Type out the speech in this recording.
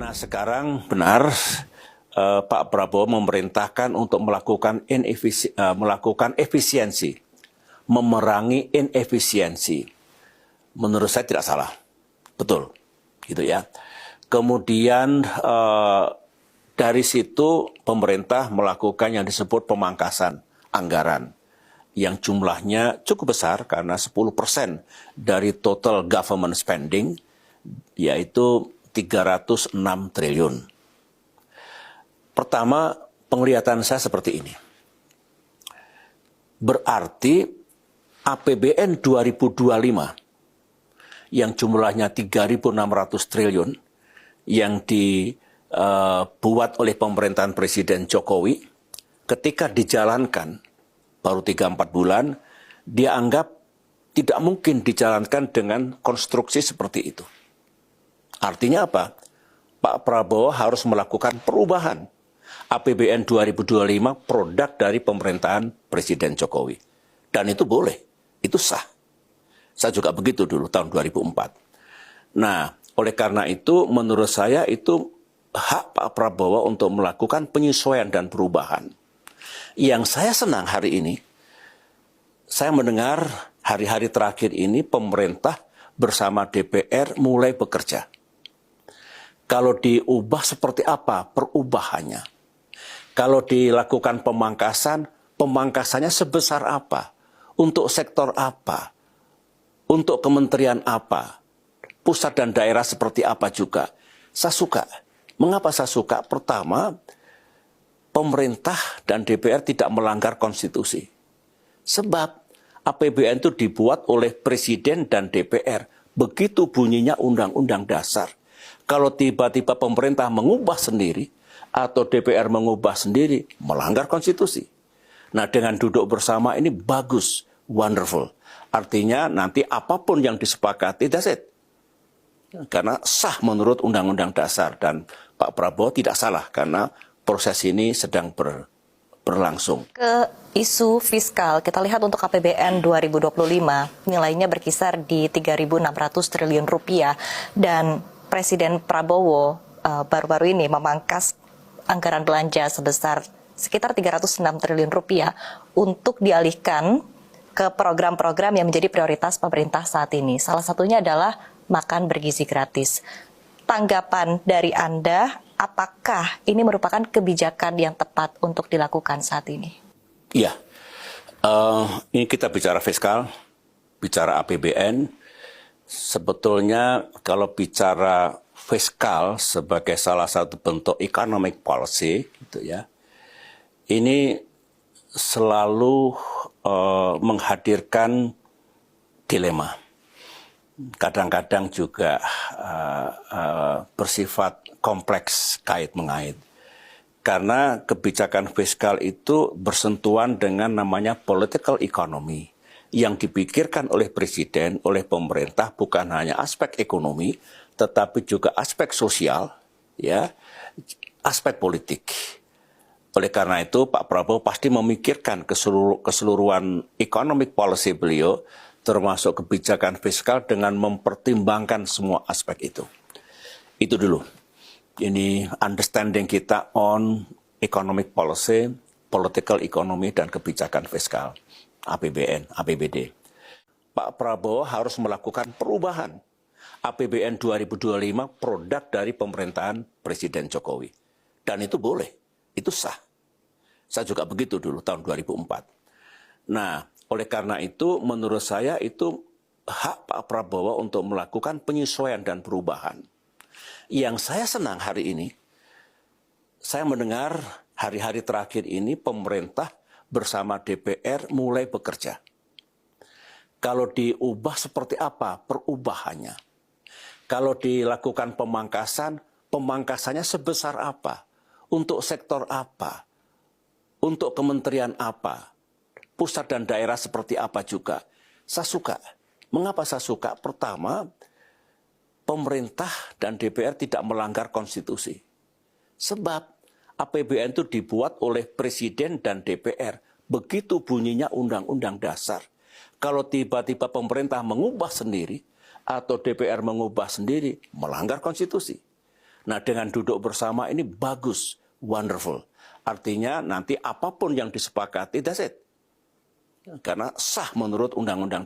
Nah, sekarang benar Pak Prabowo memerintahkan untuk melakukan efisiensi, memerangi inefisiensi. Menurut saya tidak salah, betul, gitu ya. Kemudian dari situ pemerintah melakukan yang disebut pemangkasan anggaran yang jumlahnya cukup besar karena 10% dari total government spending, yaitu 306 triliun. Pertama, penglihatan saya seperti ini. Berarti APBN 2025 yang jumlahnya 3.600 triliun yang dibuat oleh pemerintahan Presiden Jokowi, ketika dijalankan baru 3-4 bulan, dia anggap tidak mungkin dijalankan dengan konstruksi seperti itu. Artinya apa? Pak Prabowo harus melakukan perubahan. APBN 2025 produk dari pemerintahan Presiden Jokowi. Dan itu boleh, itu sah. Saya juga begitu dulu tahun 2004. Nah, oleh karena itu menurut saya itu hak Pak Prabowo untuk melakukan penyesuaian dan perubahan. Yang saya senang hari ini, saya mendengar hari-hari terakhir ini pemerintah bersama DPR mulai bekerja. Kalau diubah seperti apa perubahannya? Kalau dilakukan pemangkasan, pemangkasannya sebesar apa? Untuk sektor apa? Untuk kementerian apa? Pusat dan daerah seperti apa juga? Saya suka. Mengapa saya suka? Pertama, pemerintah dan DPR tidak melanggar konstitusi. Sebab APBN itu dibuat oleh Presiden dan DPR. Begitu bunyinya Undang-Undang Dasar. Kalau tiba-tiba pemerintah mengubah sendiri atau DPR mengubah sendiri, melanggar konstitusi. Nah, dengan duduk bersama ini bagus, wonderful. Artinya nanti apapun yang disepakati, that's it. Karena sah menurut Undang-Undang Dasar dan Pak Prabowo tidak salah karena proses ini sedang berlangsung. Ke isu fiskal, kita lihat untuk APBN 2025 nilainya berkisar di 3.600 triliun rupiah dan Presiden Prabowo baru-baru ini memangkas anggaran belanja sebesar sekitar 306 triliun rupiah untuk dialihkan ke program-program yang menjadi prioritas pemerintah saat ini. Salah satunya adalah makan bergizi gratis. Tanggapan dari Anda, apakah ini merupakan kebijakan yang tepat untuk dilakukan saat ini? Iya, ini kita bicara fiskal, bicara APBN. Sebetulnya kalau bicara fiskal sebagai salah satu bentuk economic policy, gitu ya, ini selalu menghadirkan dilema. Kadang-kadang juga bersifat kompleks kait-mengait. Karena kebijakan fiskal itu bersentuhan dengan namanya political economy. Yang dipikirkan oleh Presiden, oleh pemerintah bukan hanya aspek ekonomi, tetapi juga aspek sosial, ya, aspek politik. Oleh karena itu, Pak Prabowo pasti memikirkan keseluruhan economic policy beliau, termasuk kebijakan fiskal dengan mempertimbangkan semua aspek itu. Itu dulu. Ini understanding kita on economic policy, political economy, dan kebijakan fiskal. APBN, APBD. Pak Prabowo harus melakukan perubahan. APBN 2025 produk dari pemerintahan Presiden Jokowi. Dan itu boleh, itu sah. Saya juga begitu dulu tahun 2004. Nah, oleh karena itu menurut saya itu hak Pak Prabowo untuk melakukan penyesuaian dan perubahan. Yang saya senang hari ini, saya mendengar hari-hari terakhir ini pemerintah bersama DPR mulai bekerja. Kalau diubah seperti apa perubahannya? Kalau dilakukan pemangkasan, pemangkasannya sebesar apa? Untuk sektor apa? Untuk kementerian apa? Pusat dan daerah seperti apa juga? Saya suka. Mengapa saya suka? Pertama, pemerintah dan DPR tidak melanggar konstitusi. Sebab APBN itu dibuat oleh Presiden dan DPR. Begitu bunyinya Undang-Undang Dasar. Kalau tiba-tiba pemerintah mengubah sendiri atau DPR mengubah sendiri, melanggar konstitusi. Nah, dengan duduk bersama ini bagus, wonderful. Artinya nanti apapun yang disepakati, that's it. Karena sah menurut undang-undang.